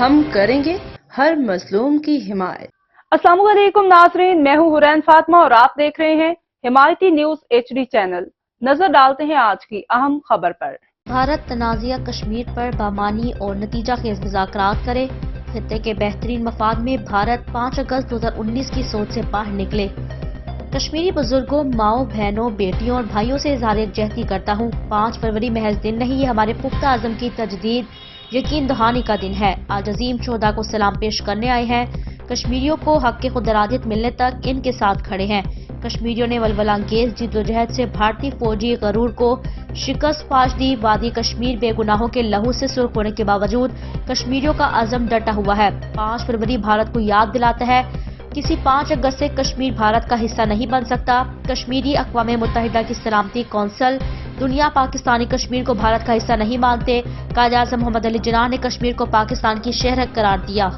ہم کریں گے ہر مظلوم کی حمایت۔ السلام علیکم ناظرین، میں ہوں حورین فاطمہ اور آپ دیکھ رہے ہیں حمایتی نیوز HD چینل۔ نظر ڈالتے ہیں آج کی اہم خبر پر۔ بھارت تنازعہ کشمیر پر بامانی اور نتیجہ خیز مذاکرات کرے۔ خطے کے بہترین مفاد میں بھارت 5 اگست 2019 کی سوچ سے باہر نکلے۔ کشمیری بزرگوں، ماؤں، بہنوں، بیٹیوں اور بھائیوں سے اظہار یکجہتی کرتا ہوں۔ 5 فروری محض دن نہیں، یہ ہمارے پختہ عزم کی تجدید، یقین دہانی کا دن ہے۔ آج عظیم شہداء کو سلام پیش کرنے آئے ہیں۔ کشمیریوں کو حق خود ارادیت ملنے تک ان کے ساتھ کھڑے ہیں۔ کشمیریوں نے ولولہ انگیز جدوجہد سے بھارتی فوجی غرور کو شکست فاش دی۔ وادی کشمیر بے گناہوں کے لہو سے سرخ ہونے کے باوجود کشمیریوں کا عزم ڈٹا ہوا ہے۔ 5 فروری بھارت کو یاد دلاتا ہے، کسی 5 اگست سے کشمیر بھارت کا حصہ نہیں بن سکتا۔ کشمیری اقوام متحدہ کی سلامتی کونسل، دنیا پاکستانی کشمیر کو بھارت کا حصہ نہیں مانتے۔ قائد اعظم محمد علی جناح نے کشمیر کو پاکستان کی شہر قرار دیا۔